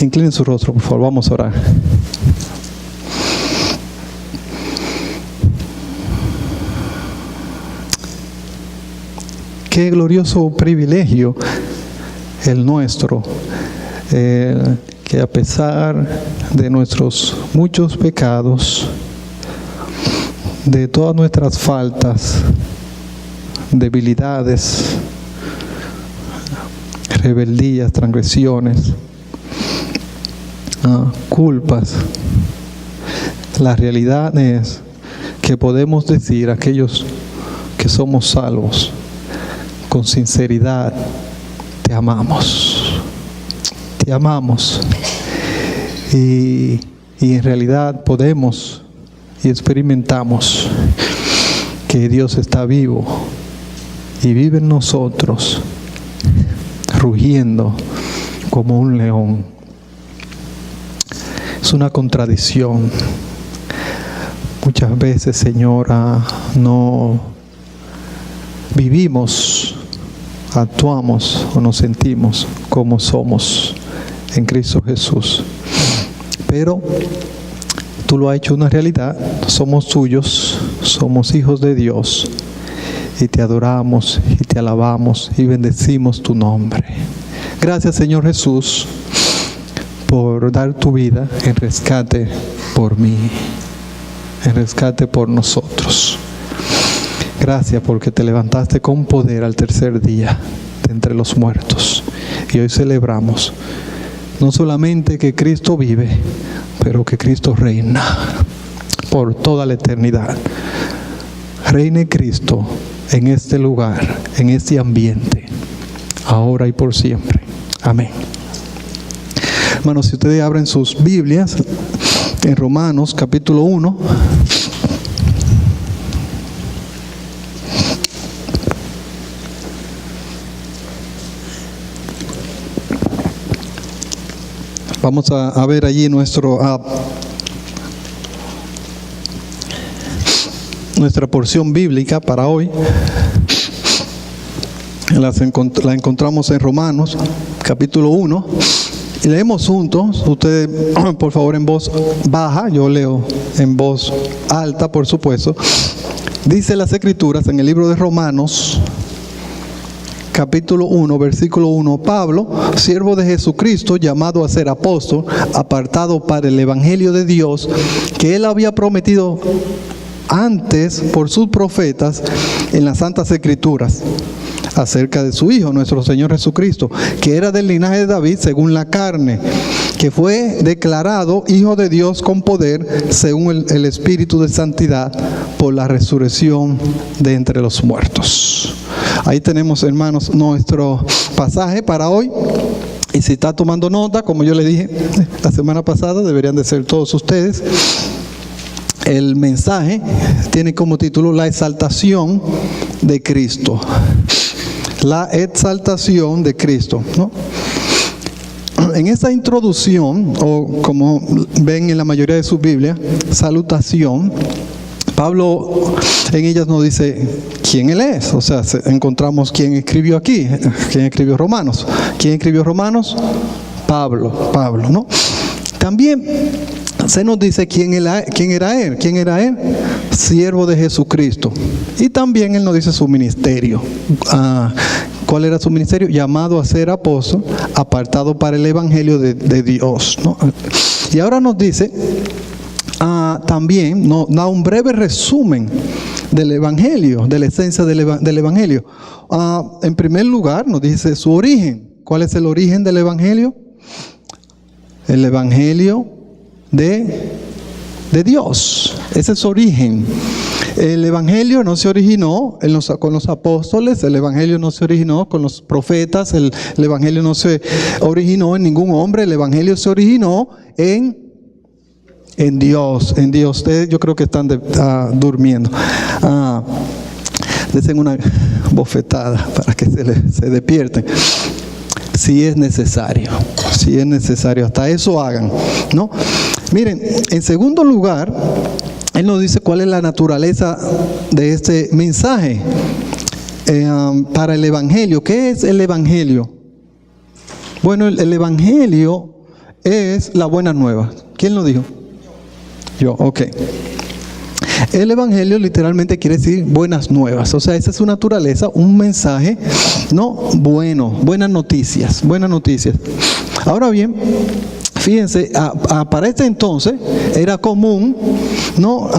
Inclinen su rostro, por favor, vamos a orar. Qué glorioso privilegio el nuestro, que a pesar de nuestros muchos pecados, de todas nuestras faltas, debilidades, rebeldías, transgresiones, culpas, la realidad es que podemos decir a aquellos que somos salvos con sinceridad: te amamos, te amamos. Y en realidad podemos y experimentamos que Dios está vivo y vive en nosotros, rugiendo como un león. Es una contradicción. Muchas veces, Señora, no vivimos, actuamos o nos sentimos como somos en Cristo Jesús. Pero tú lo has hecho una realidad. Somos tuyos, somos hijos de Dios, y te adoramos y te alabamos y bendecimos tu nombre. Gracias, Señor Jesús, por dar tu vida en rescate por mí, en rescate por nosotros. Gracias porque te levantaste con poder al tercer día de entre los muertos. Y hoy celebramos no solamente que Cristo vive, pero que Cristo reina por toda la eternidad. Reine Cristo en este lugar, en este ambiente, ahora y por siempre. Amén. Hermanos, si ustedes abren sus Biblias en Romanos capítulo 1. Vamos a ver allí nuestra porción bíblica para hoy. La encontramos en Romanos capítulo 1. Y leemos juntos. Ustedes, por favor, en voz baja. Yo leo en voz alta, por supuesto. Dice las Escrituras en el libro de Romanos capítulo 1, versículo 1: Pablo, siervo de Jesucristo, llamado a ser apóstol, apartado para el evangelio de Dios, que él había prometido antes por sus profetas en las santas Escrituras, acerca de su Hijo, nuestro Señor Jesucristo, que era del linaje de David según la carne, que fue declarado Hijo de Dios con poder, según el Espíritu de santidad, por la resurrección de entre los muertos. Ahí tenemos, hermanos, nuestro pasaje para hoy. Y si está tomando nota, como yo le dije la semana pasada, deberían de ser todos ustedes. El mensaje tiene como título La exaltación de Cristo. La exaltación de Cristo, ¿no? En esta introducción, o como ven en la mayoría de sus Biblias, salutación, Pablo en ellas nos dice quién él es. O sea, encontramos quién escribió aquí, quién escribió Romanos. ¿Quién escribió Romanos? Pablo, ¿no? También se nos dice quién era él, siervo de Jesucristo. Y también él nos dice su ministerio. ¿Cuál era su ministerio? Llamado a ser apóstol, apartado para el evangelio de Dios, ¿no? Y ahora nos dice, también nos da un breve resumen del evangelio, de la esencia del evangelio. En primer lugar nos dice su origen. ¿Cuál es el origen del evangelio? El evangelio de Dios. Ese es su origen. El evangelio no se originó con los apóstoles, el evangelio no se originó con los profetas, el evangelio no se originó en ningún hombre, el evangelio se originó en Dios. Ustedes, yo creo que están durmiendo. Desen una bofetada para que se despierten. Si es necesario, hasta eso hagan, ¿no? Miren, en segundo lugar, él nos dice cuál es la naturaleza de este mensaje para el evangelio. ¿Qué es el evangelio? Bueno, el evangelio es la buena nueva. ¿Quién lo dijo? Yo, ok. El evangelio literalmente quiere decir buenas nuevas. O sea, esa es su naturaleza, un mensaje, ¿no? Bueno, buenas noticias, buenas noticias. Ahora bien, fíjense, para este entonces era común, ¿no?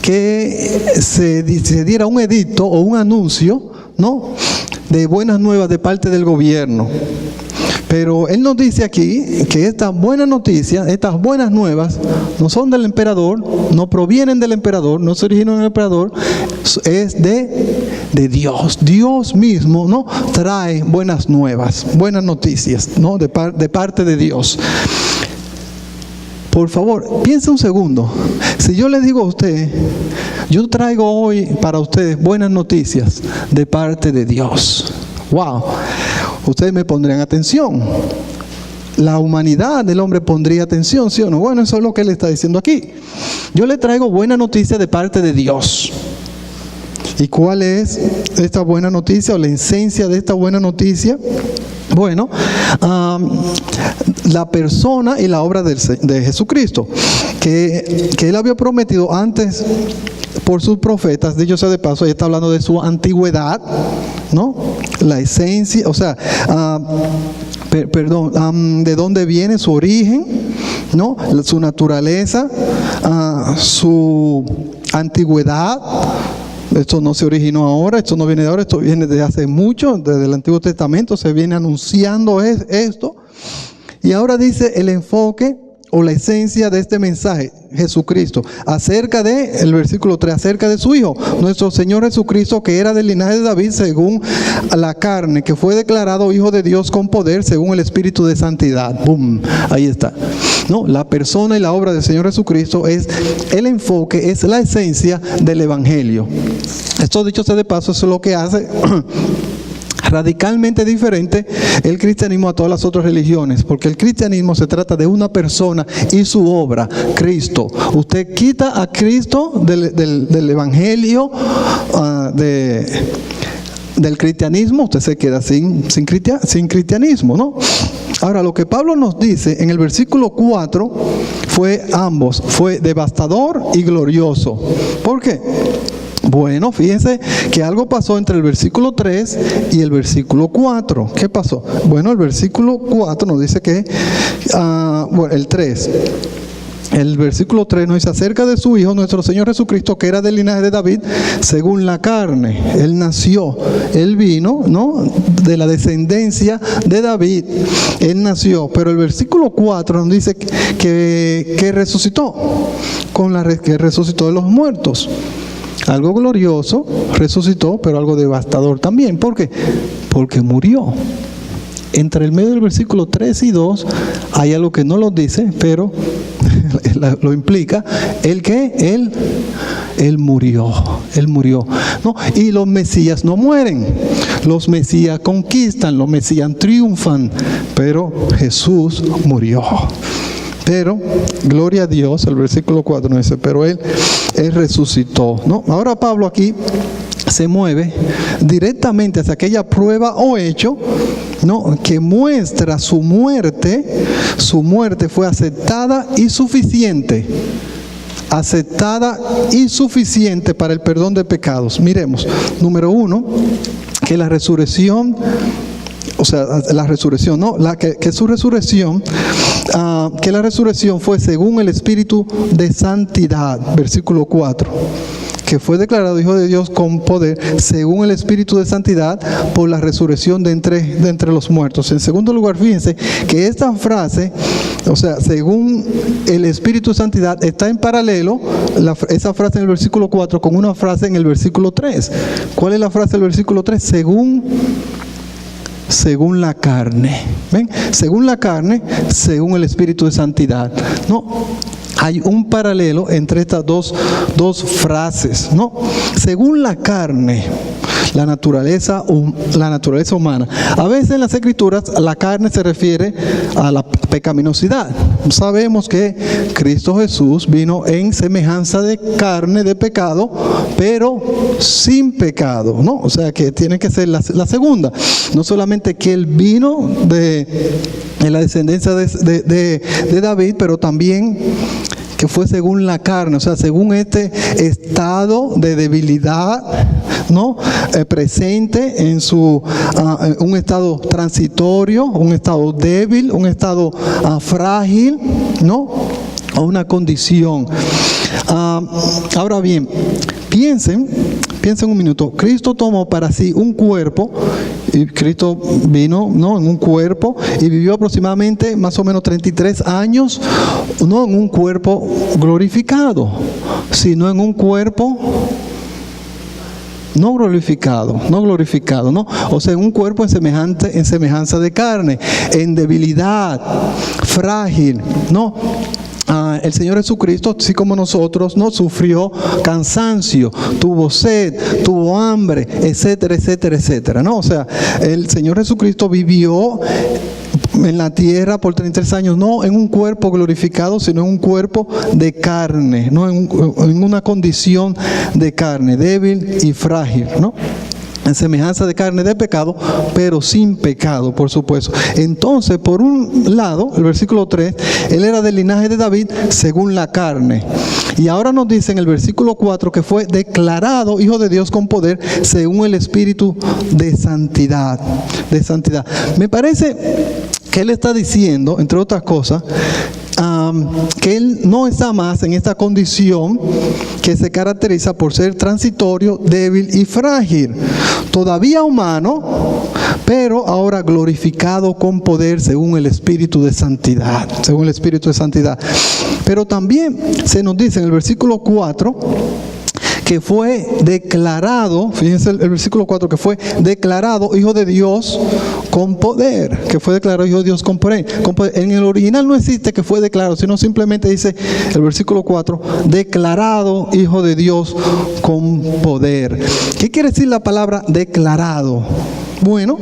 Que se diera un edicto o un anuncio, ¿no? De buenas nuevas de parte del gobierno. Pero él nos dice aquí que estas buenas noticias, estas buenas nuevas, no son del emperador, no provienen del emperador, no se originan del emperador, es de Dios. Dios mismo, ¿no? Trae buenas nuevas, buenas noticias, ¿no? De parte de Dios. Por favor, piense un segundo. Si yo le digo a usted, yo traigo hoy para ustedes buenas noticias de parte de Dios. Wow. Ustedes me pondrían atención. La humanidad del hombre pondría atención, ¿sí o no? Bueno, eso es lo que él está diciendo aquí. Yo le traigo buena noticia de parte de Dios. ¿Y cuál es esta buena noticia o la esencia de esta buena noticia? Bueno, la persona y la obra de Jesucristo, que Él había prometido antes por sus profetas. Dicho sea de paso, ahí está hablando de su antigüedad, ¿no? La esencia, o sea, de dónde viene su origen, ¿no? Su naturaleza, su antigüedad. Esto no se originó ahora, esto no viene de ahora, esto viene de hace mucho, desde el Antiguo Testamento se viene anunciando esto. Y ahora dice el enfoque o la esencia de este mensaje, Jesucristo, acerca de, el versículo 3, acerca de su Hijo, nuestro Señor Jesucristo, que era del linaje de David según la carne, que fue declarado Hijo de Dios con poder según el Espíritu de Santidad. ¡Bum! Ahí está. No, la persona y la obra del Señor Jesucristo es el enfoque, es la esencia del Evangelio. Esto, dicho sea de paso, eso es lo que hace radicalmente diferente el cristianismo a todas las otras religiones, porque el cristianismo se trata de una persona y su obra, Cristo. Usted quita a Cristo del evangelio, del cristianismo, usted se queda sin cristianismo, ¿no? Ahora, lo que Pablo nos dice en el versículo 4 fue ambos, fue devastador y glorioso. ¿Por qué? Bueno, fíjense que algo pasó entre el versículo 3 y el versículo 4. ¿Qué pasó? Bueno, el versículo 4 nos dice que, el 3. El versículo 3 nos dice acerca de su Hijo, nuestro Señor Jesucristo, que era del linaje de David, según la carne. Él nació, Él vino, ¿no? De la descendencia de David. Él nació. Pero el versículo 4 nos dice que resucitó, que resucitó de los muertos. Algo glorioso, resucitó, pero algo devastador también. ¿Por qué? Porque murió. Entre el medio del versículo 3 y 2 hay algo que no lo dice, pero lo implica. ¿El qué? Él murió. Él murió. ¿No? Y los mesías no mueren. Los mesías conquistan, los mesías triunfan. Pero Jesús murió. Pero, gloria a Dios, el versículo 4 nos dice, pero Él resucitó, ¿no? Ahora Pablo aquí se mueve directamente hacia aquella prueba o hecho, ¿no? Que muestra su muerte. Su muerte fue aceptada y suficiente. Aceptada y suficiente para el perdón de pecados. Miremos, número 1, que la resurrección, o sea, la resurrección, ¿no? Que su resurrección, que la resurrección fue según el Espíritu de Santidad, versículo 4, que fue declarado Hijo de Dios con poder, según el Espíritu de Santidad, por la resurrección de entre los muertos. En segundo lugar, fíjense que esta frase, o sea, según el Espíritu de Santidad, está en paralelo, esa frase en el versículo 4, con una frase en el versículo 3. ¿Cuál es la frase del versículo 3? Según la carne. ¿Ven? Según la carne, según el Espíritu de Santidad. No, hay un paralelo entre estas dos frases, ¿no? Según la carne. la naturaleza humana. A veces en las Escrituras la carne se refiere a la pecaminosidad. Sabemos que Cristo Jesús vino en semejanza de carne, de pecado, pero sin pecado, ¿no? O sea que tiene que ser la segunda. No solamente que Él vino de la descendencia de David, pero también que fue según la carne, o sea, según este estado de debilidad, ¿no? Presente en un estado transitorio, un estado débil, un estado frágil, ¿no? O una condición. Ahora bien, piensen un minuto. Cristo tomó para sí un cuerpo, y Cristo vino, ¿no?, en un cuerpo y vivió aproximadamente más o menos 33 años, no en un cuerpo glorificado, sino en un cuerpo no glorificado, ¿no? O sea, en un cuerpo en semejanza de carne, en debilidad, frágil, ¿no? El Señor Jesucristo, así como nosotros, no sufrió cansancio, tuvo sed, tuvo hambre, etcétera, etcétera, etcétera, ¿no? O sea, el Señor Jesucristo vivió en la tierra por 33 años, no en un cuerpo glorificado, sino en un cuerpo de carne, no en una condición de carne, débil y frágil, ¿no? En semejanza de carne de pecado, pero sin pecado, por supuesto. Entonces, por un lado, el versículo 3, Él era del linaje de David según la carne. Y ahora nos dice en el versículo 4 que fue declarado Hijo de Dios con poder según el Espíritu de santidad. Me parece que Él está diciendo, entre otras cosas, que Él no está más en esta condición que se caracteriza por ser transitorio, débil y frágil. Todavía humano, pero ahora glorificado con poder según el Espíritu de santidad. Pero también se nos dice en el versículo 4 que fue declarado, fíjense el versículo 4, que fue declarado Hijo de Dios con poder, En el original no existe que fue declarado, sino simplemente dice el versículo 4, declarado Hijo de Dios con poder. ¿Qué quiere decir la palabra declarado? Bueno,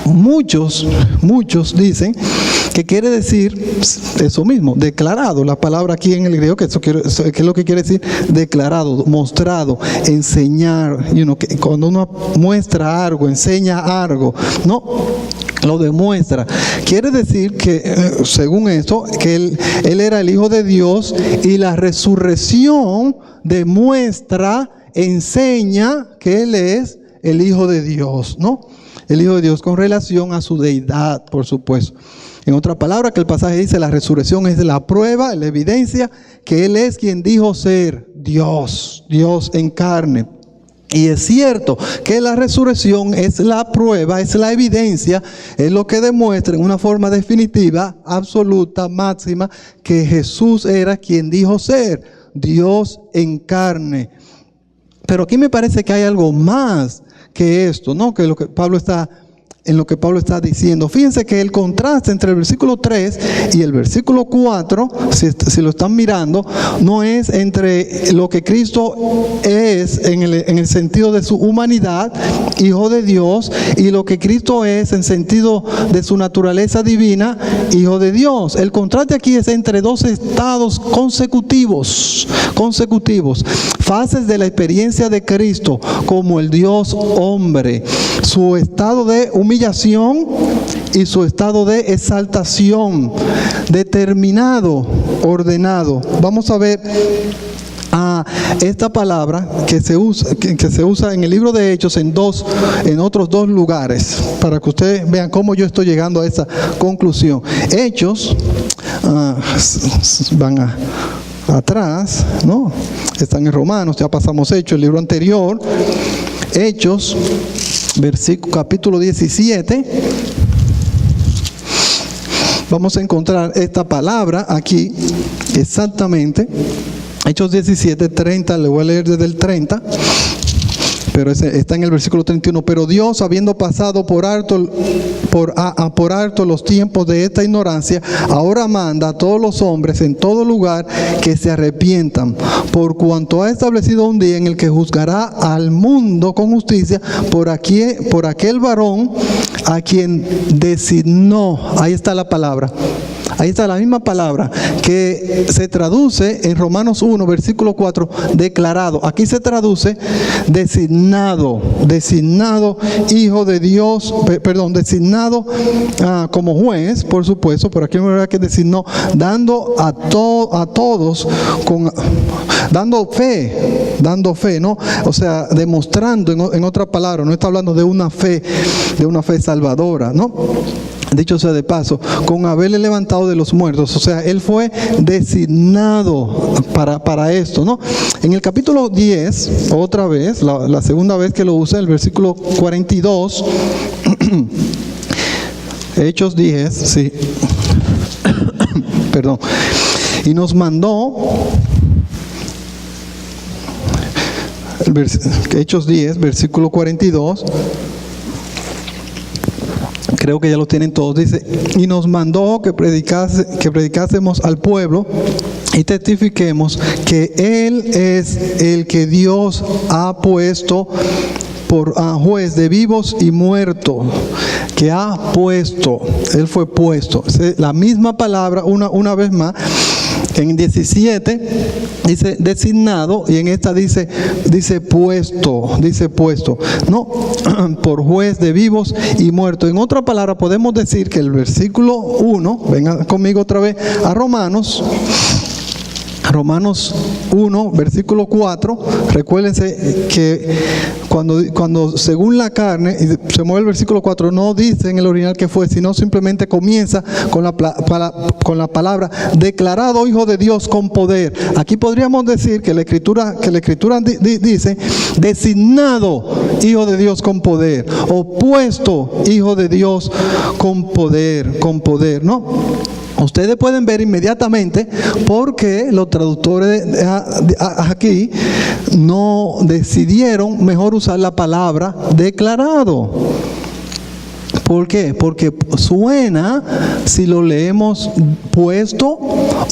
muchos dicen que quiere decir eso mismo, declarado. La palabra aquí en el griego, que es lo que quiere decir declarado, mostrado, enseñar. Que cuando uno muestra algo, enseña algo, ¿no? Lo demuestra. Quiere decir que, según esto, que él era el Hijo de Dios, y la resurrección demuestra, enseña que Él es el Hijo de Dios, ¿no? El Hijo de Dios con relación a su deidad, por supuesto. En otra palabra, que el pasaje dice, la resurrección es la prueba, la evidencia que Él es quien dijo ser Dios en carne. Y es cierto que la resurrección es la prueba, es la evidencia, es lo que demuestra en una forma definitiva, absoluta, máxima, que Jesús era quien dijo ser Dios en carne. Pero aquí me parece que hay algo más que esto, ¿no? Que lo que Pablo está diciendo. Fíjense que el contraste entre el versículo 3 y el versículo 4, si lo están mirando, no es entre lo que Cristo es en el sentido de su humanidad, Hijo de Dios, y lo que Cristo es en sentido de su naturaleza divina, Hijo de Dios. El contraste aquí es entre dos estados consecutivos, fases de la experiencia de Cristo como el Dios hombre, su estado de humillación y su estado de exaltación, determinado, ordenado. Vamos a ver esta palabra que se usa en el libro de Hechos en otros dos lugares, para que ustedes vean cómo yo estoy llegando a esa conclusión. Hechos, van atrás, ¿no? Están en Romanos, ya pasamos Hechos, el libro anterior. Hechos, capítulo 17. Vamos a encontrar esta palabra aquí, exactamente. Hechos 17, 30, le voy a leer desde el 30, pero está en el versículo 31. Pero Dios, habiendo pasado por alto los tiempos de esta ignorancia, ahora manda a todos los hombres en todo lugar que se arrepientan, por cuanto ha establecido un día en el que juzgará al mundo con justicia por aquel varón a quien designó. Ahí está la palabra. Ahí está la misma palabra que se traduce en Romanos 1, versículo 4, declarado. Aquí se traduce designado hijo de Dios, designado como juez, por supuesto, pero aquí me verdad que designó, dando a todos, dando fe, ¿no? O sea, demostrando, en otra palabra, no está hablando de una fe salvadora, ¿no? Dicho sea de paso, con haberle levantado de los muertos. O sea, él fue designado para esto, ¿no? En el capítulo 10, otra vez, la segunda vez que lo usa, el versículo 42, Hechos 10, sí, perdón, y nos mandó, Hechos 10, versículo 42, creo que ya lo tienen todos, dice, y nos mandó que predicásemos al pueblo y testifiquemos que Él es el que Dios ha puesto por juez de vivos y muertos, que ha puesto, Él fue puesto. La misma palabra una vez más. En 17 dice designado y en esta dice puesto, ¿no? Por juez de vivos y muertos. En otra palabra podemos decir que el versículo 1, vengan conmigo otra vez a Romanos 1, versículo 4, recuérdense que cuando según la carne, y se mueve el versículo 4, no dice en el original que fue, sino simplemente comienza con la palabra declarado hijo de Dios con poder. Aquí podríamos decir que la escritura dice designado hijo de Dios con poder, o puesto hijo de Dios con poder, ¿no? Ustedes pueden ver inmediatamente por qué los traductores aquí no decidieron mejor usar la palabra declarado. ¿Por qué? Porque suena, si lo leemos puesto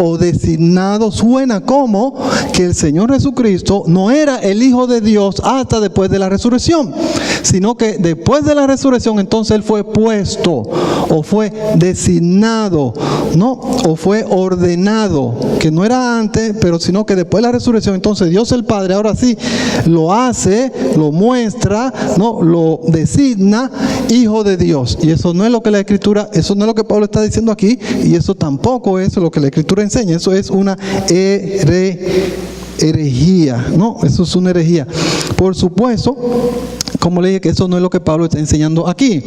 o designado, suena como que el Señor Jesucristo no era el Hijo de Dios hasta después de la resurrección, sino que después de la resurrección entonces Él fue puesto o fue designado, ¿no? O fue ordenado, que no era antes, pero sino que después de la resurrección entonces Dios el Padre ahora sí lo hace, lo muestra, ¿no? Lo designa Hijo de Dios. Y eso no es lo que la Escritura, eso no es lo que Pablo está diciendo aquí, y eso tampoco es lo que la Escritura enseña. Eso es una herejía, ¿no? Eso es una herejía. Por supuesto, como le dije, que eso no es lo que Pablo está enseñando aquí,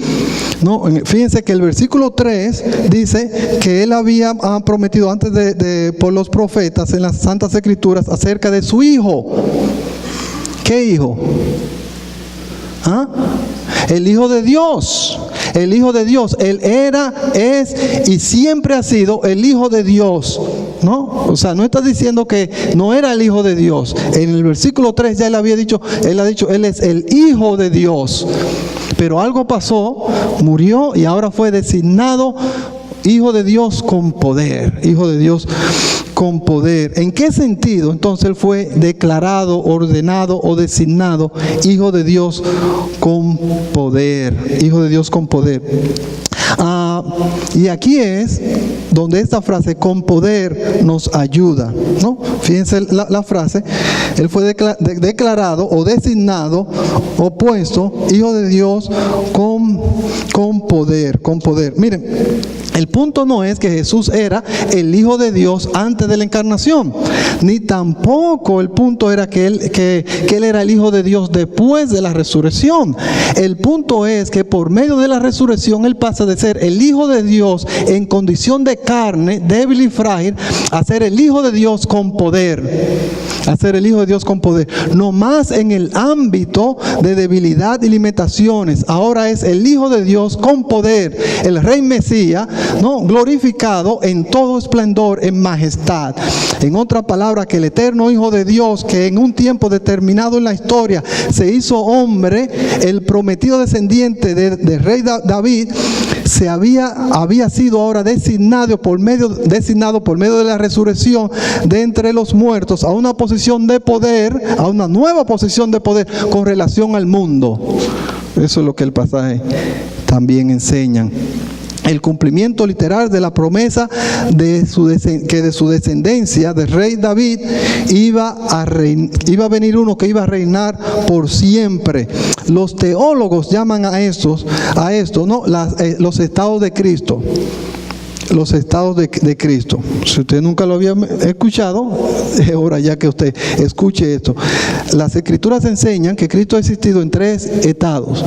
¿no? Fíjense que el versículo 3 dice que él había prometido antes por los profetas en las Santas Escrituras acerca de su Hijo. ¿Qué Hijo? El Hijo de Dios. El Hijo de Dios. Él era, es y siempre ha sido el Hijo de Dios, ¿no? O sea, no está diciendo que no era el Hijo de Dios. En el versículo 3 ya él ha dicho, Él es el Hijo de Dios. Pero algo pasó, murió y ahora fue designado Hijo de Dios con poder. Hijo de Dios con poder. ¿En qué sentido entonces Él fue declarado, ordenado o designado Hijo de Dios con poder? Hijo de Dios con poder. Y aquí es donde esta frase con poder nos ayuda, ¿no? Fíjense la frase. Él fue declarado o designado o puesto Hijo de Dios con poder. Miren, el punto no es que Jesús era el Hijo de Dios antes de la encarnación, ni tampoco el punto era que él era el Hijo de Dios después de la resurrección. El punto es que por medio de la resurrección Él pasa de ser el Hijo de Dios en condición de carne, débil y frágil, a ser el Hijo de Dios con poder. A ser el Hijo de Dios con poder. No más en el ámbito de debilidad y limitaciones. Ahora es el Hijo de Dios con poder. El Rey Mesías ¿no? Glorificado en todo esplendor, en majestad. En otra palabra, que el eterno Hijo de Dios, que en un tiempo determinado en la historia se hizo hombre, el prometido descendiente del rey David, había sido ahora designado por medio de la resurrección de entre los muertos a una posición de poder, a una nueva posición de poder con relación al mundo. Eso es lo que el pasaje también enseña. El cumplimiento literal de la promesa que de su descendencia, del rey David, iba a venir uno que iba a reinar por siempre. Los teólogos llaman a esto, ¿no? Los estados de Cristo. Los estados de Cristo. Si usted nunca lo había escuchado, es hora ya que usted escuche esto. Las Escrituras enseñan que Cristo ha existido en tres estados,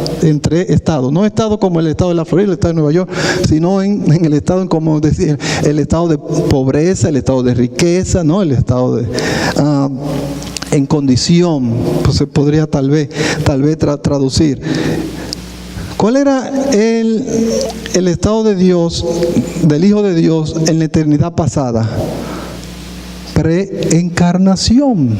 no estados como el estado de la Florida, el estado de Nueva York, sino en el estado, como decir, el estado de pobreza, el estado de riqueza, ¿no? El estado de en condición, pues se podría tal vez traducir. ¿Cuál era el estado de Dios, del Hijo de Dios en la eternidad pasada? Preencarnación.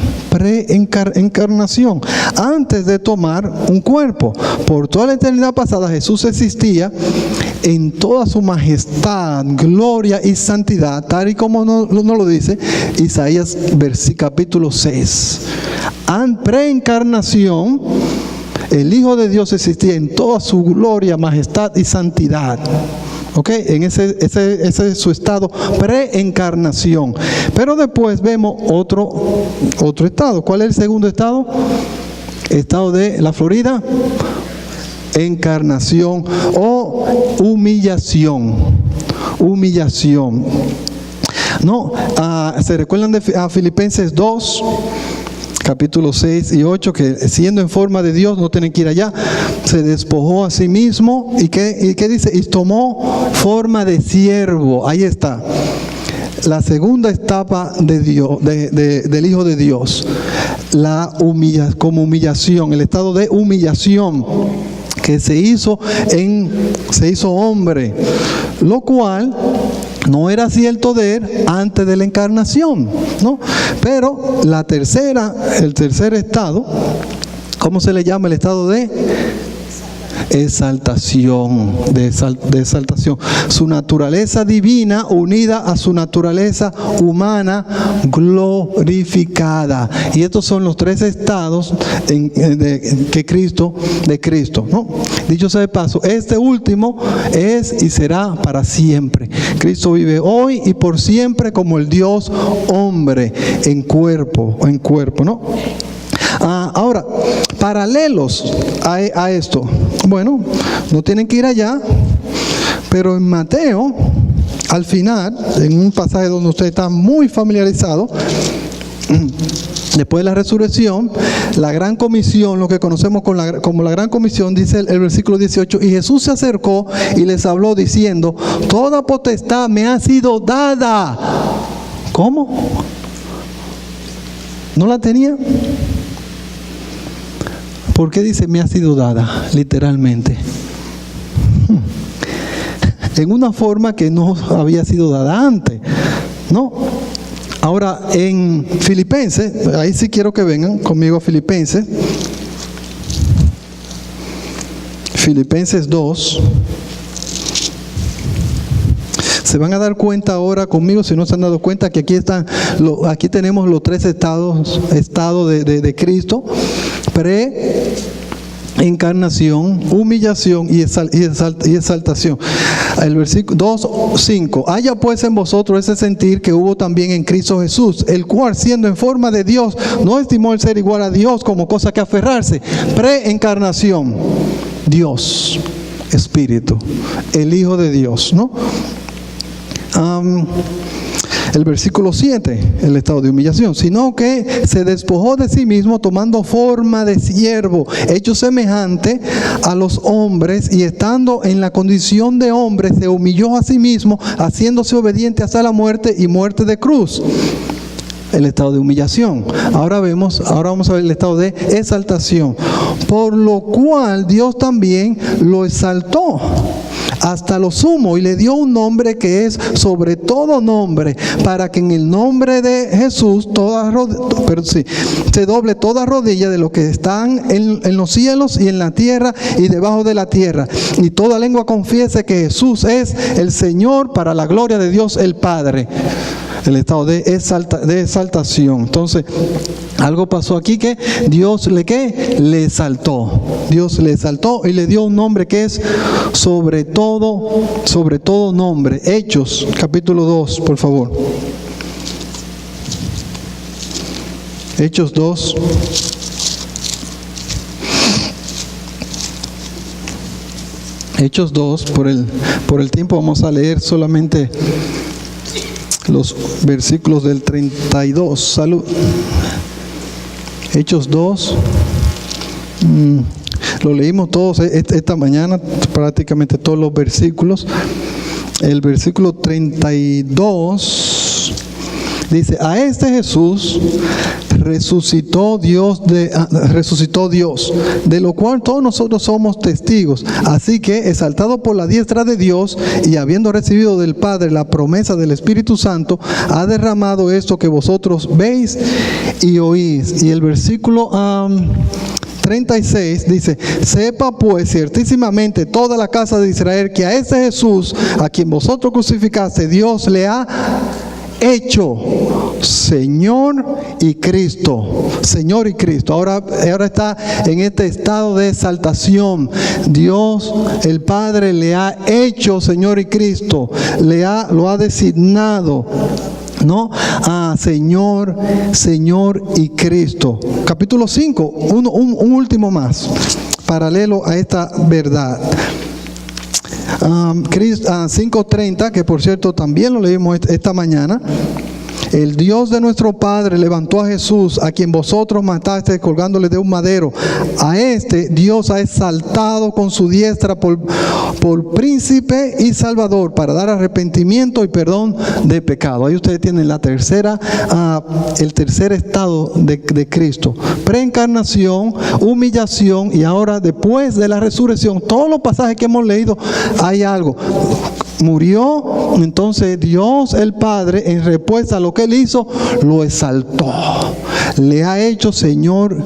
Antes de tomar un cuerpo. Por toda la eternidad pasada Jesús existía en toda su majestad, gloria y santidad, tal y como nos lo dice Isaías capítulo 6. Preencarnación, el Hijo de Dios existía en toda su gloria, majestad y santidad. ¿Ok? En ese es su estado preencarnación. Pero después vemos otro estado. ¿Cuál es el segundo estado? Estado de la Florida. Encarnación o humillación. No, ¿se recuerdan de Filipenses 2? Capítulo 6 y 8, que siendo en forma de Dios, no tienen que ir allá, se despojó a sí mismo. ¿Y qué dice? Y tomó forma de siervo. Ahí está. La segunda etapa de Dios, del Hijo de Dios. Como humillación, el estado de humillación, que se hizo hombre, lo cual no era cierto de él antes de la encarnación, ¿no? Pero el tercer estado, ¿cómo se le llama? El estado de exaltación, de exaltación. Su naturaleza divina unida a su naturaleza humana glorificada. Y estos son los tres estados de Cristo, ¿no? Dicho sea de paso, este último es y será para siempre. Cristo vive hoy y por siempre como el Dios hombre en cuerpo, ¿no? Ahora, paralelos a esto. Bueno, no tienen que ir allá, pero en Mateo, al final, en un pasaje donde usted está muy familiarizado, después de la resurrección, la gran comisión, lo que conocemos como la gran comisión, dice el versículo 18, y Jesús se acercó y les habló diciendo, toda potestad me ha sido dada. ¿Cómo? ¿No la tenía? ¿Por qué dice me ha sido dada? Literalmente. En una forma que no había sido dada antes, ¿no? Ahora, en Filipenses, ahí sí quiero que vengan conmigo a Filipenses. Filipenses 2. Se van a dar cuenta ahora conmigo, si no se han dado cuenta, que aquí tenemos los tres estados de Cristo: preencarnación, humillación y exaltación. El versículo 2:5. Haya pues en vosotros ese sentir que hubo también en Cristo Jesús, el cual siendo en forma de Dios, no estimó el ser igual a Dios como cosa que aferrarse. Preencarnación, Dios, Espíritu, el Hijo de Dios, ¿no? El versículo 7, el estado de humillación, sino que se despojó de sí mismo tomando forma de siervo, hecho semejante a los hombres, y estando en la condición de hombre se humilló a sí mismo, haciéndose obediente hasta la muerte y muerte de cruz. El estado de humillación. Ahora vamos a ver el estado de exaltación, por lo cual Dios también lo exaltó hasta lo sumo, y le dio un nombre que es sobre todo nombre, para que en el nombre de Jesús se doble toda rodilla de los que están en los cielos y en la tierra y debajo de la tierra, y toda lengua confiese que Jesús es el Señor, para la gloria de Dios el Padre. El estado de exaltación. Entonces, algo pasó aquí que Dios le exaltó. Dios le exaltó y le dio un nombre que es sobre todo nombre. Hechos, capítulo 2, por favor. Hechos 2. Hechos 2, por el tiempo vamos a leer solamente los versículos del 32. Salud. Hechos 2. Lo leímos todos esta mañana, prácticamente todos los versículos. El versículo 32 dice: a este Jesús resucitó Dios, de lo cual todos nosotros somos testigos. Así que, exaltado por la diestra de Dios y habiendo recibido del Padre la promesa del Espíritu Santo, ha derramado esto que vosotros veis y oís. Y el versículo 36 dice: sepa pues ciertísimamente toda la casa de Israel que a ese Jesús, a quien vosotros crucificaste, Dios le ha hecho Señor y Cristo. Señor y Cristo. Ahora está en este estado de exaltación. Dios, el Padre, le ha hecho Señor y Cristo. Lo ha designado, ¿no? Señor y Cristo. Capítulo 5, un último más, paralelo a esta verdad. 5:30, que por cierto también lo leímos esta mañana. El Dios de nuestro Padre levantó a Jesús, a quien vosotros mataste colgándole de un madero. A este Dios ha exaltado con su diestra por príncipe y salvador, para dar arrepentimiento y perdón de pecado. Ahí ustedes tienen el tercer estado de Cristo: preencarnación, humillación, y ahora después de la resurrección. Todos los pasajes que hemos leído hay algo. Murió, entonces Dios el Padre, en respuesta a lo que Él hizo, lo exaltó. Le ha hecho Señor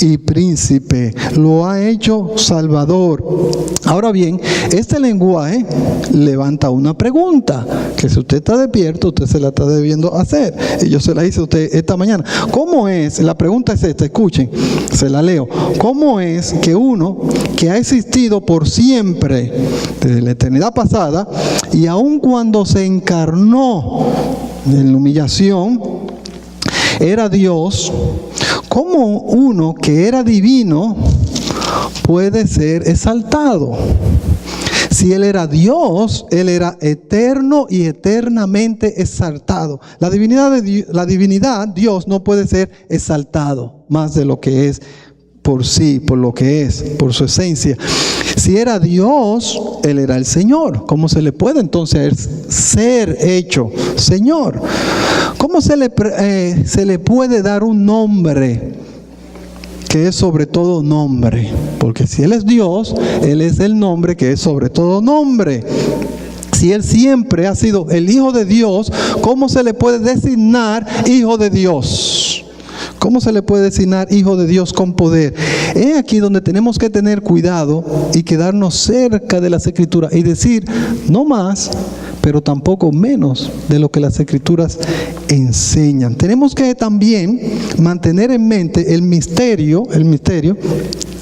y Príncipe, lo ha hecho Salvador. Ahora bien, este lenguaje levanta una pregunta, que si usted está despierto, usted se la está debiendo hacer. Y yo se la hice a usted esta mañana. ¿Cómo es? La pregunta es esta, escuchen, se la leo. ¿Cómo es que uno que ha existido por siempre, desde la eternidad pasada, y aun cuando se encarnó en la humillación, era Dios, cómo uno que era divino puede ser exaltado? Si Él era Dios, Él era eterno y eternamente exaltado. La divinidad, Dios, no puede ser exaltado más de lo que es por sí, por lo que es, por su esencia. Si era Dios, Él era el Señor. ¿Cómo se le puede entonces ser hecho Señor? ¿Cómo se le puede dar un nombre que es sobre todo nombre? Porque si Él es Dios, Él es el nombre que es sobre todo nombre. Si Él siempre ha sido el Hijo de Dios, ¿cómo se le puede designar Hijo de Dios? ¿Cómo se le puede designar Hijo de Dios con poder? Es aquí donde tenemos que tener cuidado y quedarnos cerca de las Escrituras y decir no más, pero tampoco menos de lo que las Escrituras enseñan. Tenemos que también mantener en mente el misterio.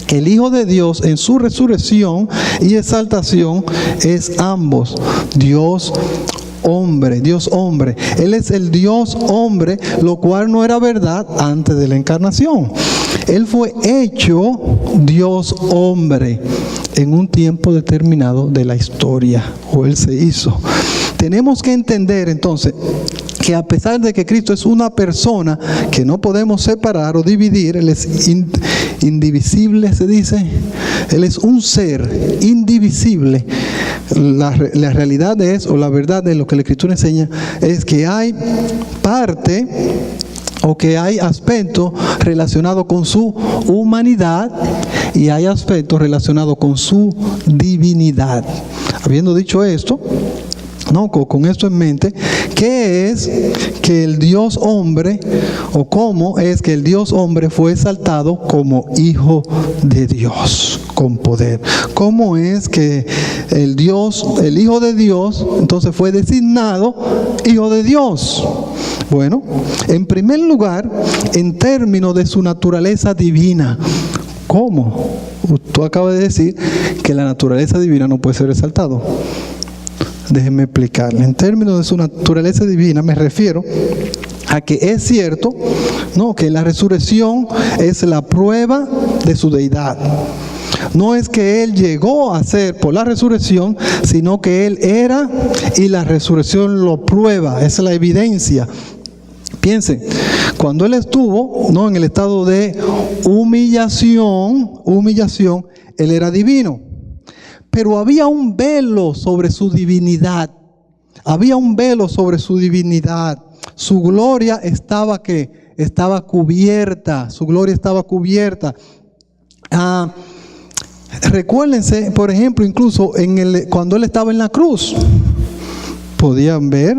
El Hijo de Dios en su resurrección y exaltación es ambos, Dios hombre. Él es el Dios hombre, lo cual no era verdad antes de la encarnación. Él fue hecho Dios hombre en un tiempo determinado de la historia, o Él se hizo. Tenemos que entender entonces que a pesar de que Cristo es una persona que no podemos separar o dividir, Él es indivisible, se dice. Él es un ser indivisible. La realidad es, o la verdad de lo que la Escritura enseña, es que hay parte o que hay aspectos relacionados con su humanidad y hay aspectos relacionados con su divinidad. Habiendo dicho esto, no, con esto en mente, ¿qué es que el Dios hombre, o cómo es que el Dios hombre fue exaltado como hijo de Dios, con poder? ¿Cómo es que el hijo de Dios, entonces fue designado hijo de Dios? Bueno, en primer lugar, en términos de su naturaleza divina. ¿Cómo? Tú acabas de decir que la naturaleza divina no puede ser exaltado. Déjenme explicarle. En términos de su naturaleza divina me refiero a que es cierto, ¿no?, que la resurrección es la prueba de su deidad. No es que Él llegó a ser por la resurrección, sino que Él era y la resurrección lo prueba, es la evidencia. Piensen, cuando Él estuvo, ¿no?, en el estado de humillación, Él era divino. Pero había un velo sobre su divinidad. Había un velo sobre su divinidad. Su gloria estaba cubierta. Su gloria estaba cubierta. Recuérdense, por ejemplo, incluso cuando Él estaba en la cruz, ¿podían ver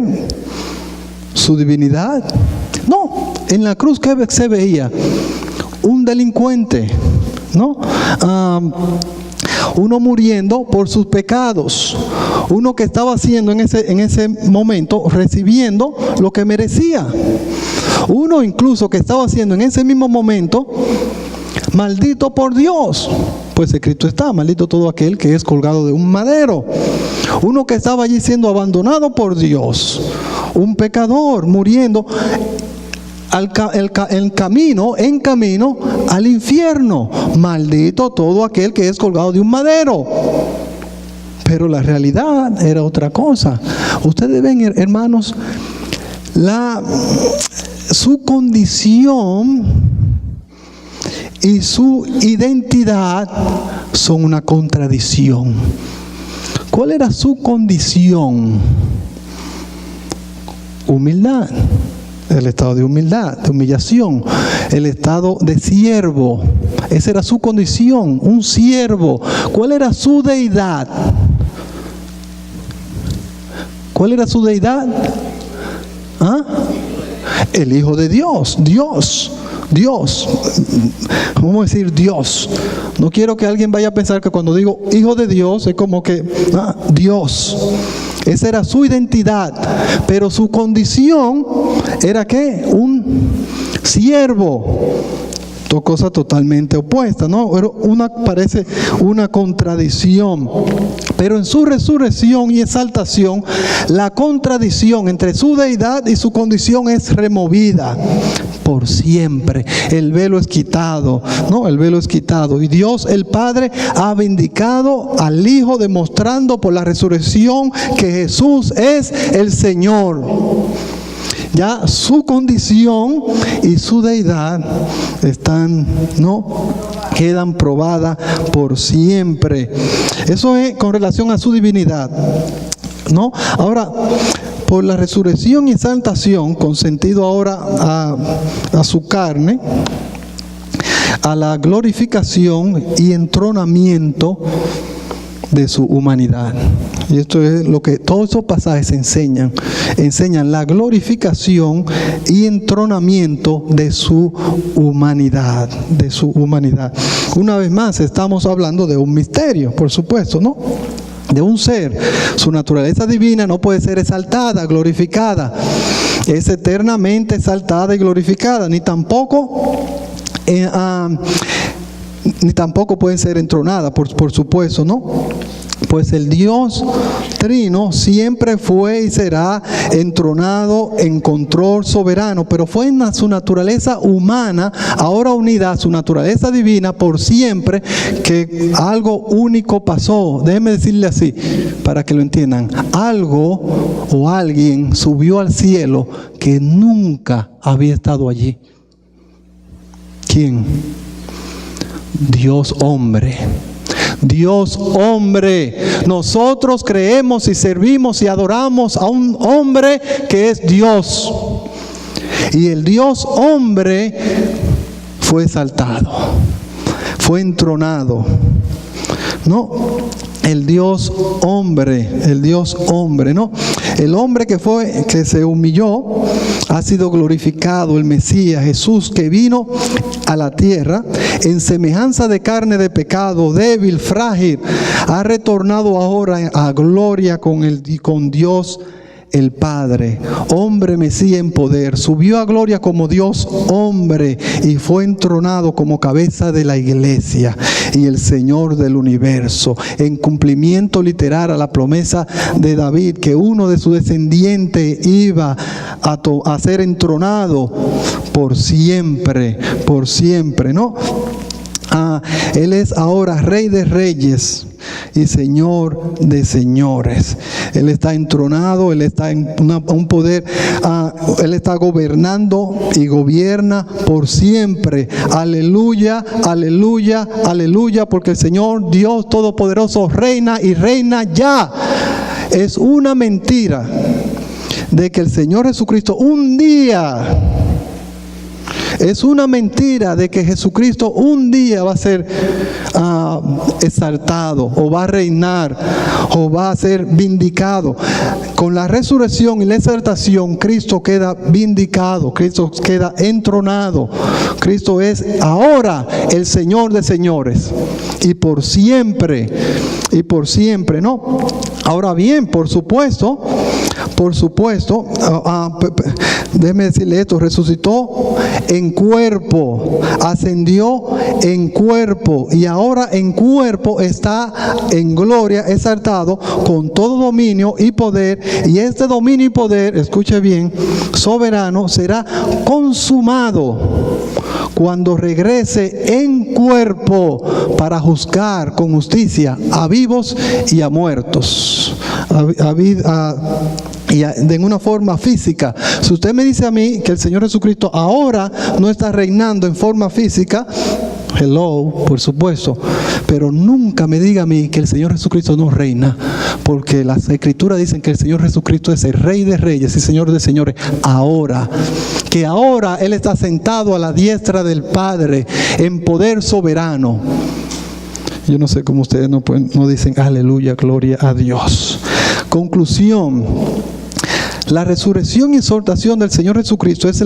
su divinidad? No, en la cruz, ¿qué se veía? Un delincuente, ¿no? Uno muriendo por sus pecados, uno que estaba haciendo en ese momento, recibiendo lo que merecía, uno incluso que estaba haciendo en ese mismo momento, maldito por Dios, pues escrito está, maldito todo aquel que es colgado de un madero. Uno que estaba allí siendo abandonado por Dios, un pecador muriendo en camino al infierno. Maldito todo aquel que es colgado de un madero. Pero la realidad era otra cosa. Ustedes ven, hermanos, su condición y su identidad son una contradicción. ¿Cuál era su condición? Humildad. El estado de humildad, de humillación, el estado de siervo. Esa era su condición, un siervo. ¿Cuál era su deidad? ¿Cuál era su deidad? El Hijo de Dios, Dios. Vamos a decir Dios. No quiero que alguien vaya a pensar que cuando digo Hijo de Dios es como que Dios. Esa era su identidad, pero su condición era ¿qué? Un siervo. Dos cosas totalmente opuestas, ¿no? Pero parece una contradicción. Pero en su resurrección y exaltación, la contradicción entre su deidad y su condición es removida por siempre. El velo es quitado, ¿no? El velo es quitado. Y Dios el Padre ha vindicado al Hijo, demostrando por la resurrección que Jesús es el Señor. Ya su condición y su deidad quedan probadas por siempre. Eso es con relación a su divinidad, ¿no? Ahora, por la resurrección y exaltación, con sentido ahora a su carne, a la glorificación y entronamiento de su humanidad. Y esto es lo que todos esos pasajes enseñan la glorificación y entronamiento de su humanidad, Una vez más, estamos hablando de un misterio, por supuesto, ¿no? De un ser. Su naturaleza divina no puede ser exaltada, glorificada. Es eternamente exaltada y glorificada, ni tampoco pueden ser entronadas, por supuesto, ¿no? Pues el Dios Trino siempre fue y será entronado en control soberano, pero fue en su naturaleza humana, ahora unida a su naturaleza divina por siempre, que algo único pasó. Déjenme decirle así, para que lo entiendan. Algo o alguien subió al cielo que nunca había estado allí. ¿Quién? Dios hombre. Dios hombre. Nosotros creemos y servimos y adoramos a un hombre que es Dios. Y el Dios hombre fue exaltado, fue entronado, ¿no? el Dios hombre, ¿no? El hombre que se humilló ha sido glorificado, el Mesías, Jesús, que vino a la tierra en semejanza de carne de pecado, débil, frágil, ha retornado ahora a gloria con Dios el Padre, hombre Mesías en poder, subió a gloria como Dios hombre y fue entronado como cabeza de la iglesia y el Señor del universo, en cumplimiento literal a la promesa de David, que uno de sus descendientes iba a ser entronado por siempre, ¿no? Él es ahora Rey de Reyes y Señor de señores. Él está entronado, Él está en un poder, Él está gobernando y gobierna por siempre. Aleluya, aleluya, aleluya, porque el Señor Dios Todopoderoso reina y reina ya. Es una mentira de que el Señor Jesucristo un día... Es una mentira de que Jesucristo un día va a ser exaltado, o va a reinar, o va a ser vindicado. Con la resurrección y la exaltación, Cristo queda vindicado, Cristo queda entronado. Cristo es ahora el Señor de señores, y por siempre, ¿no? Ahora bien, por supuesto, déjeme decirle esto: resucitó en cuerpo, ascendió en cuerpo, y ahora en cuerpo está en gloria, exaltado con todo dominio y poder, y este dominio y poder, escuche bien, soberano, será consumado cuando regrese en cuerpo para juzgar con justicia a vivos y a muertos. Y de una forma física. Si usted me dice a mí que el Señor Jesucristo ahora no está reinando en forma física, hello, por supuesto, pero nunca me diga a mí que el Señor Jesucristo no reina, porque las Escrituras dicen que el Señor Jesucristo es el Rey de Reyes y Señor de señores ahora, que ahora Él está sentado a la diestra del Padre en poder soberano. Yo no sé cómo ustedes no dicen aleluya, gloria a Dios. Conclusión: la resurrección y exaltación del Señor Jesucristo es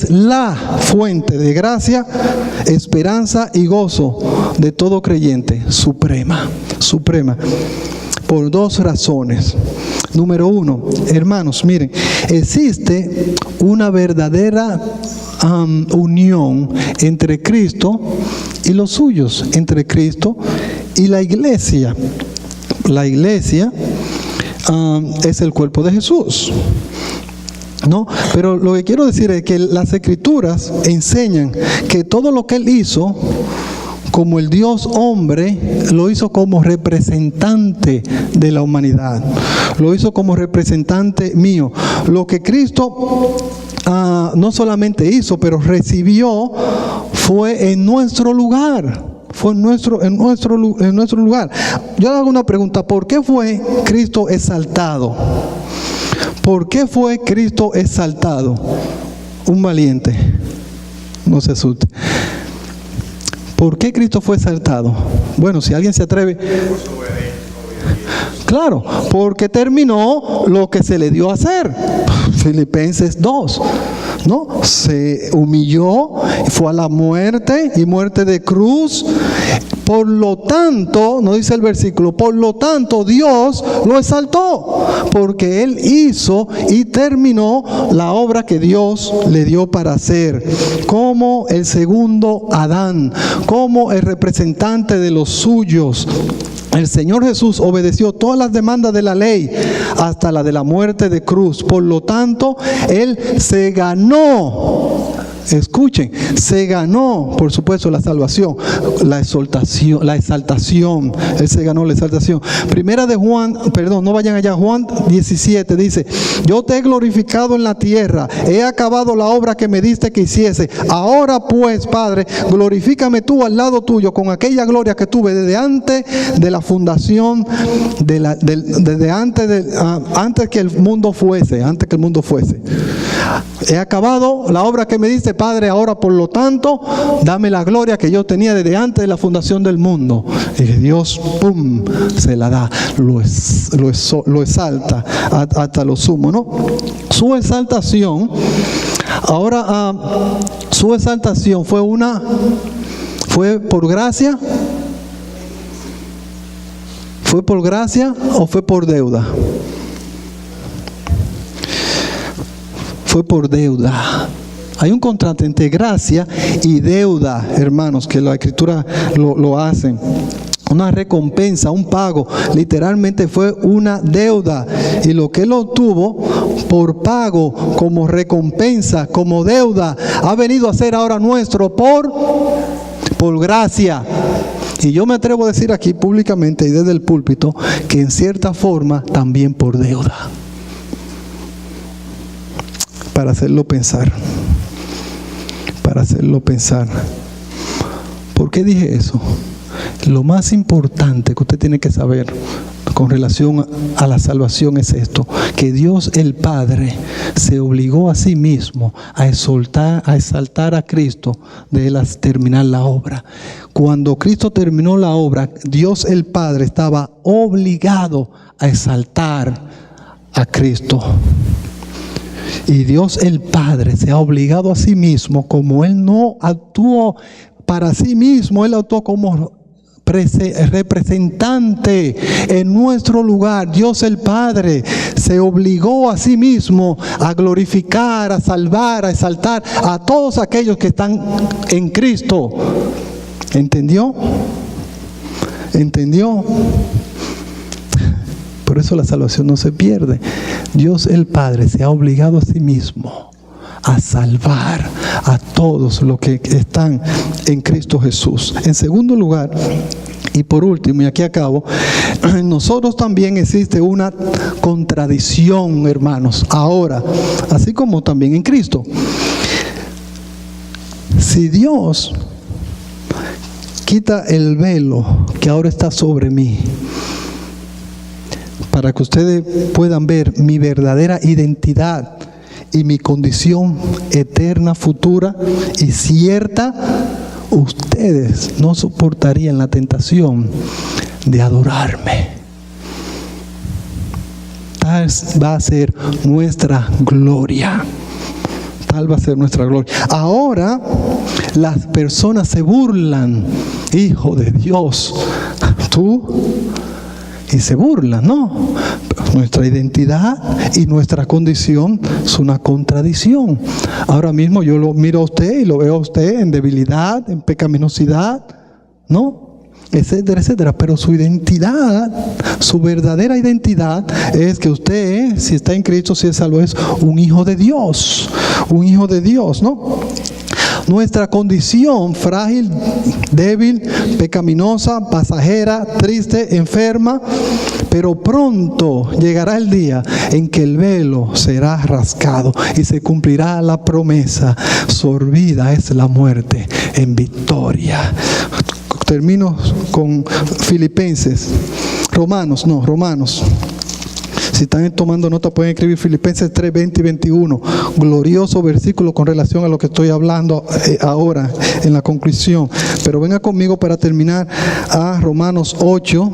la fuente de gracia, esperanza y gozo de todo creyente, suprema, por dos razones. Número uno, hermanos, miren, existe una verdadera unión entre Cristo y los suyos, entre Cristo y la iglesia. La iglesia es el cuerpo de Jesús, ¿no? Pero lo que quiero decir es que las Escrituras enseñan que todo lo que Él hizo como el Dios hombre, lo hizo como representante de la humanidad, lo hizo como representante mío. Lo que Cristo no solamente hizo, pero recibió, fue en nuestro lugar. Fue en nuestro lugar. Yo hago una pregunta: ¿por qué fue Cristo exaltado? ¿Por qué fue Cristo exaltado? Un valiente, no se asuste. ¿Por qué Cristo fue exaltado? Bueno, si alguien se atreve. Claro, porque terminó lo que se le dio a hacer. Filipenses 2. ¿No? Se humilló, fue a la muerte y muerte de cruz. Por lo tanto, no dice el versículo, por lo tanto Dios lo exaltó, porque Él hizo y terminó la obra que Dios le dio para hacer, como el segundo Adán, como el representante de los suyos. El Señor Jesús obedeció todas las demandas de la ley hasta la de la muerte de cruz. Por lo tanto, Él se ganó. Escuchen, se ganó, por supuesto, la salvación, la exaltación. Él se ganó la exaltación. Primera de Juan, no vayan allá, Juan 17 dice: yo te he glorificado en la tierra, he acabado la obra que me diste que hiciese. Ahora pues, Padre, glorifícame tú al lado tuyo con aquella gloria que tuve desde antes de la fundación, antes que el mundo fuese. He acabado la obra que me diste, Padre, ahora por lo tanto, dame la gloria que yo tenía desde antes de la fundación del mundo. Y Dios, ¡pum!, se la da, lo exalta hasta lo sumo, ¿no? Su exaltación, ahora, su exaltación fue por gracia. ¿Fue por gracia o fue por deuda? Fue por deuda. Hay un contraste entre gracia y deuda, hermanos, que la Escritura lo hace. Una recompensa, un pago, literalmente fue una deuda. Y lo que él obtuvo por pago, como recompensa, como deuda, ha venido a ser ahora nuestro por gracia. Y yo me atrevo a decir aquí públicamente y desde el púlpito que en cierta forma también por deuda. Para hacerlo pensar. Para hacerlo pensar. ¿Por qué dije eso? Lo más importante que usted tiene que saber con relación a la salvación es esto: que Dios el Padre se obligó a sí mismo a exaltar a Cristo de terminar la obra. Cuando Cristo terminó la obra, Dios el Padre estaba obligado a exaltar a Cristo. Y Dios el Padre se ha obligado a sí mismo, como Él no actuó para sí mismo, Él actuó como representante en nuestro lugar. Dios el Padre se obligó a sí mismo a glorificar, a salvar, a exaltar a todos aquellos que están en Cristo. ¿Entendió? ¿Entendió? Por eso la salvación no se pierde. Dios el Padre se ha obligado a sí mismo a salvar a todos los que están en Cristo Jesús. En segundo lugar, y por último, y aquí acabo, en nosotros también existe una contradicción, hermanos, ahora, así como también en Cristo. Si Dios quita el velo que ahora está sobre mí, para que ustedes puedan ver mi verdadera identidad y mi condición eterna, futura y cierta, ustedes no soportarían la tentación de adorarme. Tal va a ser nuestra gloria. Tal va a ser nuestra gloria. Ahora las personas se burlan, hijo de Dios, tú, y se burlan, ¿no? Nuestra identidad y nuestra condición es una contradicción. Ahora mismo yo lo miro a usted y lo veo a usted en debilidad, en pecaminosidad, ¿no? Etcétera, etcétera. Pero su identidad, su verdadera identidad es que usted, si está en Cristo, si es salvo, es un hijo de Dios. Un hijo de Dios, ¿no? Nuestra condición frágil, débil, pecaminosa, pasajera, triste, enferma, pero pronto llegará el día en que el velo será rasgado y se cumplirá la promesa: sorbida es la muerte en victoria. Termino con Filipenses, Romanos. Si están tomando nota, pueden escribir Filipenses 3, 20 y 21. Glorioso versículo con relación a lo que estoy hablando ahora en la conclusión. Pero venga conmigo para terminar a Romanos 8,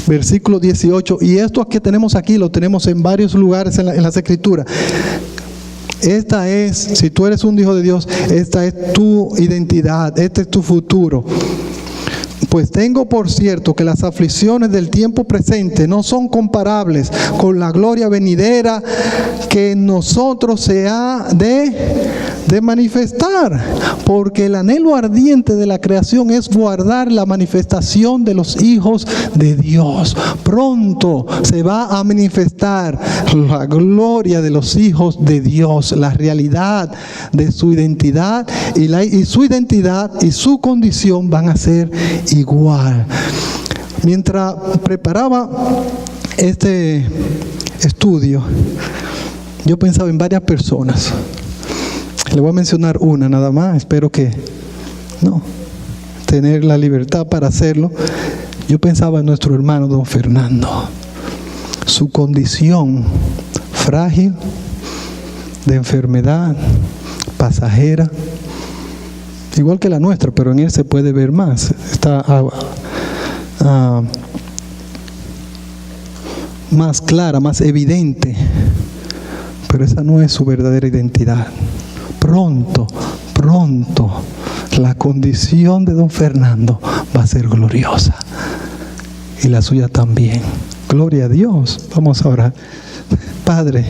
versículo 18. Y esto que tenemos aquí, lo tenemos en varios lugares en las Escrituras. Esta es, si tú eres un hijo de Dios, esta es tu identidad, este es tu futuro. Pues tengo por cierto que las aflicciones del tiempo presente no son comparables con la gloria venidera que en nosotros se ha de manifestar, porque el anhelo ardiente de la creación es guardar la manifestación de los hijos de Dios. Pronto se va a manifestar la gloria de los hijos de Dios, la realidad de su identidad y su identidad y su condición van a ser igual. Mientras preparaba este estudio, yo pensaba en varias personas. Le voy a mencionar una nada más, espero que tener la libertad para hacerlo. Yo pensaba en nuestro hermano don Fernando, su condición frágil, de enfermedad pasajera, igual que la nuestra, pero en Él se puede ver más. Está más clara, más evidente, pero esa no es su verdadera identidad. Pronto la condición de don Fernando va a ser gloriosa, y la suya también. Gloria a Dios. Vamos a orar. Padre,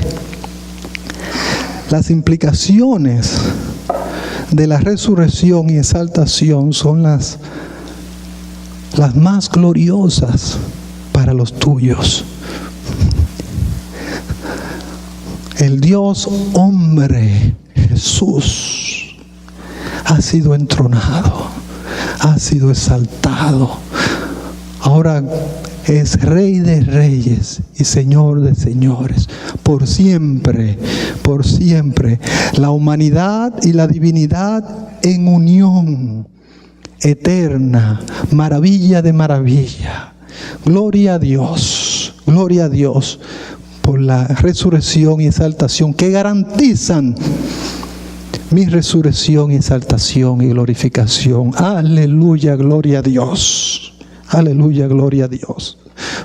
las implicaciones de la resurrección y exaltación son las más gloriosas para los tuyos. El Dios hombre Jesús ha sido entronado, ha sido exaltado. Ahora es Rey de reyes y Señor de señores, por siempre, por siempre. La humanidad y la divinidad en unión eterna, maravilla de maravilla. Gloria a Dios por la resurrección y exaltación que garantizan mi resurrección y exaltación y glorificación. Aleluya, gloria a Dios. Aleluya, gloria a Dios.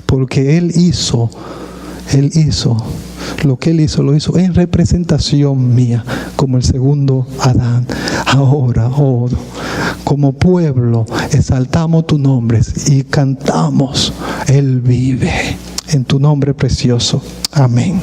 Porque Él hizo lo que Él hizo, lo hizo en representación mía, como el segundo Adán. Ahora, como pueblo, exaltamos tu nombre y cantamos: Él vive. En tu nombre precioso. Amén.